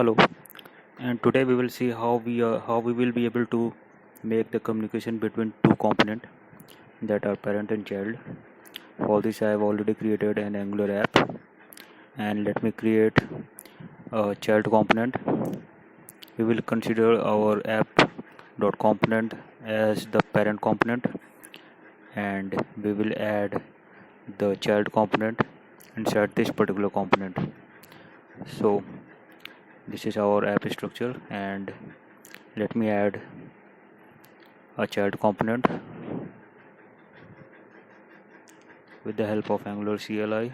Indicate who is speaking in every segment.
Speaker 1: Hello, and today we will see how we will be able to make the communication between two components that are parent and child. For this, I have already created an Angular app, and let me create a child component. We will consider our app dot component as the parent component, and we will add the child component inside this particular component. So this is our app structure, and let me add a child component with the help of Angular CLI.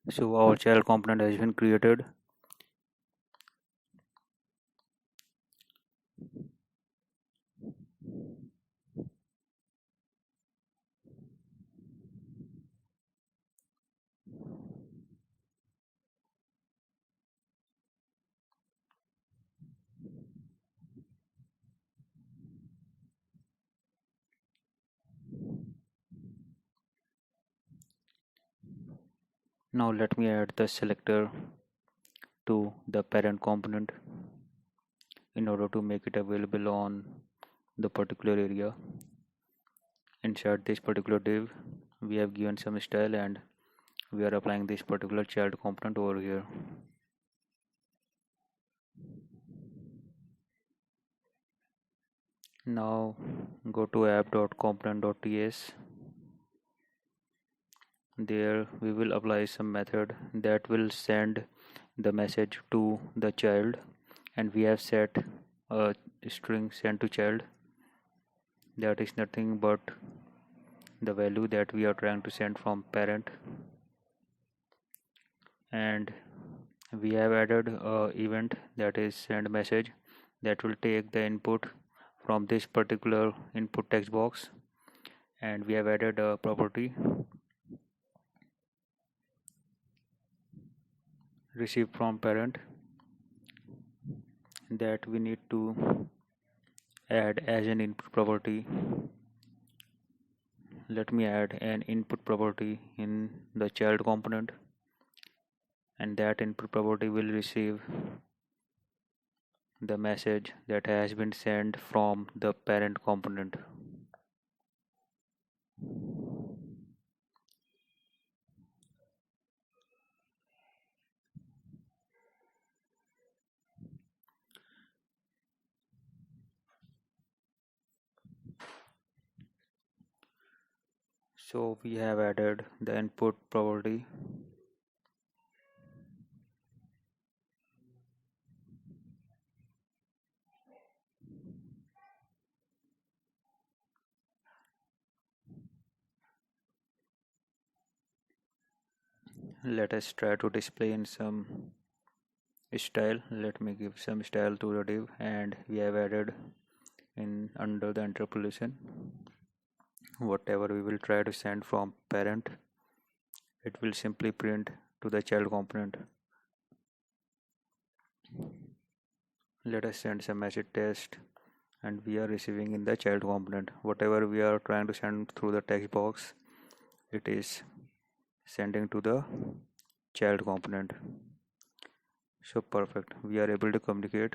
Speaker 1: So our child component has been created. Now let me add the selector to the parent component in order to make it available on the particular area. Inside this particular div, we have given some style and we are applying this particular child component over here. Now go to app.component.ts. There we will apply some method that will send the message to the child, and we have set a string send to child that is nothing but the value that we are trying to send from parent, and we have added a event that is send message that will take the input from this particular input text box, and we have added a property received from parent that we need to add as an input property. Let me add an input property in the child component, and that input property will receive the message that has been sent from the parent component. So we have added the input property. Let us try to display in some style. Let me give some style to the div, and we have added in under the interpolation whatever we will try to send from parent, it will simply print to the child component. Let us send some message test, and we are receiving in the child component whatever we are trying to send through the text box, it is sending to the child component. So perfect, we are able to communicate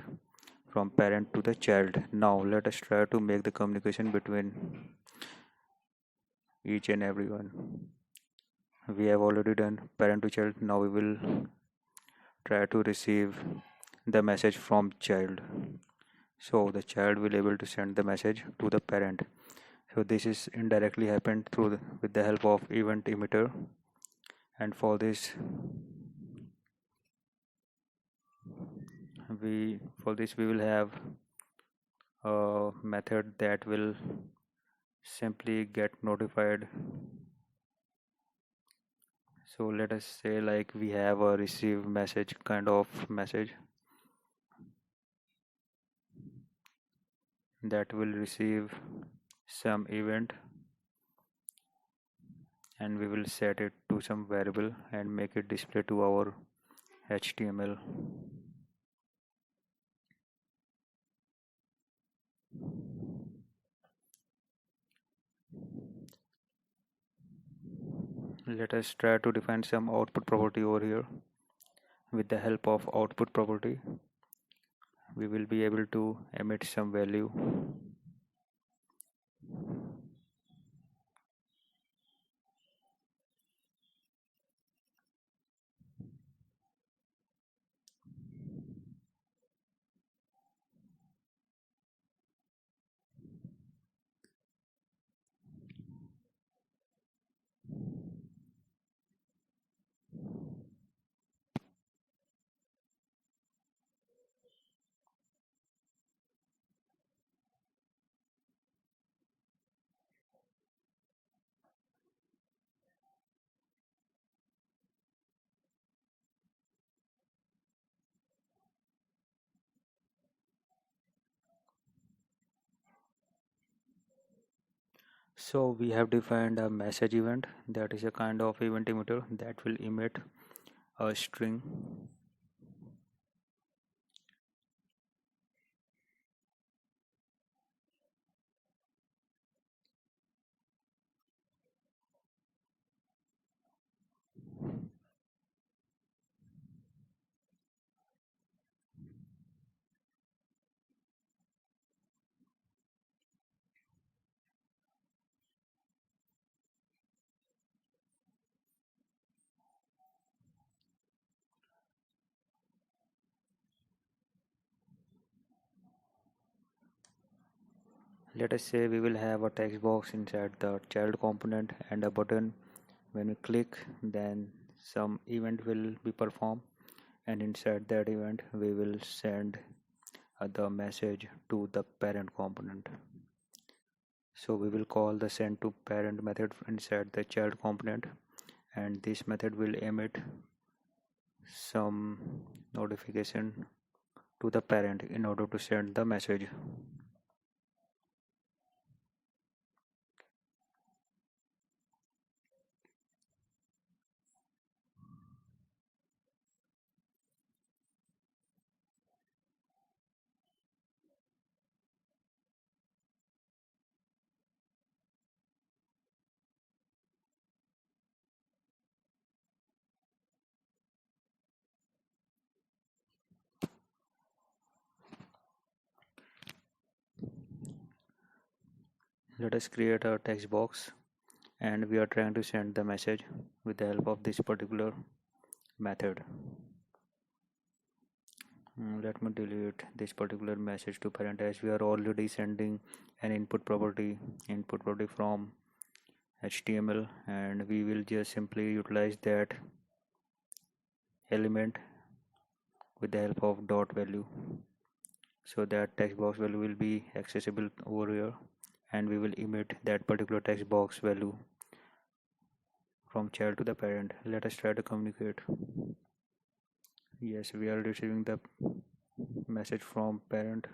Speaker 1: from parent to the child. Now let us try to make the communication between each and everyone. We have already done parent to child. Now we will try to receive the message from child. So the child will able to send the message to the parent. So this is indirectly happened through with the help of event emitter, and for this we will have a method that will simply get notified. So let us say like we have a receive message kind of message that will receive some event, and we will set it to some variable and make it display to our HTML. Let us try to define some output property over here. With the help of output property, we will be able to emit some value. So we have defined a message event, that is a kind of event emitter that will emit a string. Let us say we will have a text box inside the child component and a button. When we click, then some event will be performed, and inside that event we will send the message to the parent component. So we will call the send to parent method inside the child component, and this method will emit some notification to the parent in order to send the message. Let us create a text box, and we are trying to send the message with the help of this particular method. Let me delete this particular message to parent, as we are already sending an input property from HTML, and we will just simply utilize that element with the help of dot value, so that text box value will be accessible over here, and we will emit that particular text box value from child to the parent. Let us try to communicate. Yes, we are receiving the message from parent,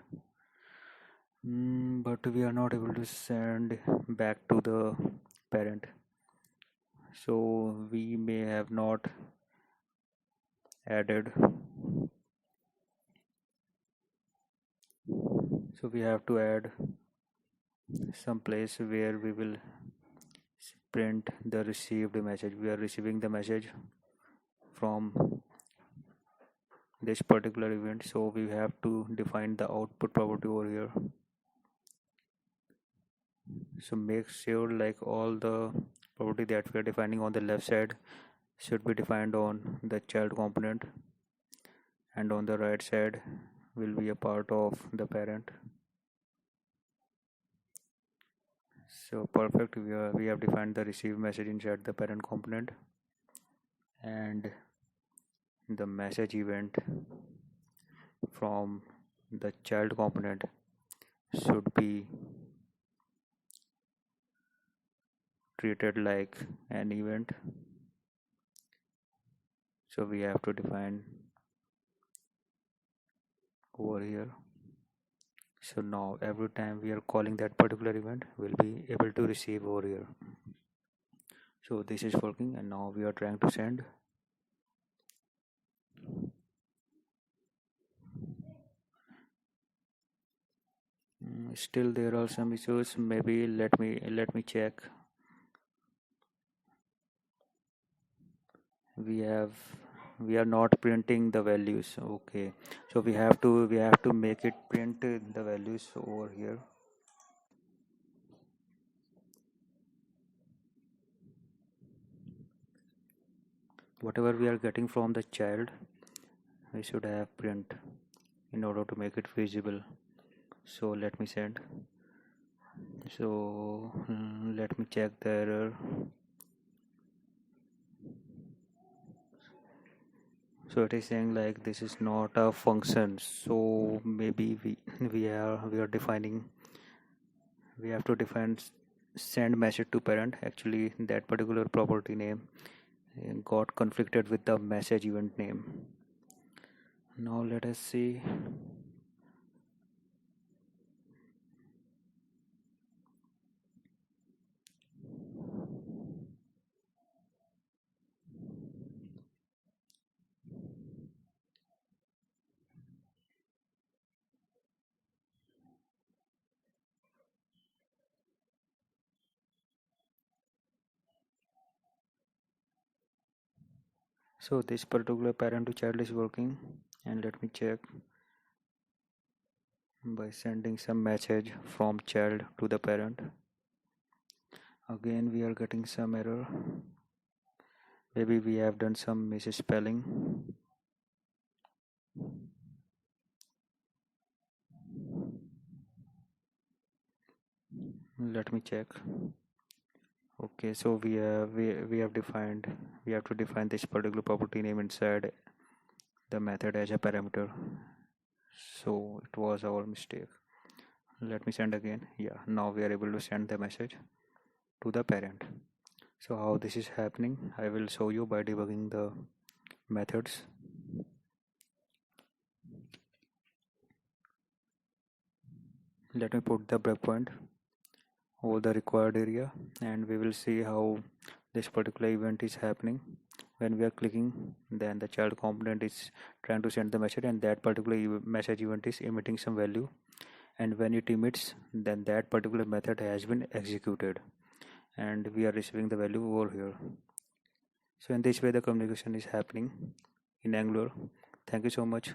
Speaker 1: but we are not able to send back to the parent, so we may have not added, so we have to add some place where we will print the received message. We are receiving the message from this particular event, so we have to define the output property over here. So make sure like all the property that we are defining on the left side should be defined on the child component, and on the right side will be a part of the parent. So perfect, we have defined the receive message inside the parent component, and the message event from the child component should be treated like an event. So we have to define over here. So now every time we are calling that particular event, we'll be able to receive over here. So this is working, and now we are trying to send. Still there are some issues. Maybe let me check. we have we are not printing the values. Okay, so we have to make it print the values over here. Whatever we are getting from the child, we should have print in order to make it visible. So let me send. So let me check the error. So it is saying like this is not a function. So maybe we are defining, we have to define send message to parent. Actually that particular property name got conflicted with the message event name. Now let us see. So this particular parent to child is working, and let me check by sending some message from child to the parent. Again we are getting some error. Maybe we have done some misspelling. Let me check. Okay, so we have to define this particular property name inside the method as a parameter. So it was our mistake. Let me send again. Yeah, now we are able to send the message to the parent. So how this is happening, I will show you by debugging the methods. Let me put the breakpoint over the required area, and we will see how this particular event is happening. When we are clicking, then the child component is trying to send the message, and that particular message event is emitting some value, and when it emits, then that particular method has been executed and we are receiving the value over here. So in this way the communication is happening in Angular. Thank you so much.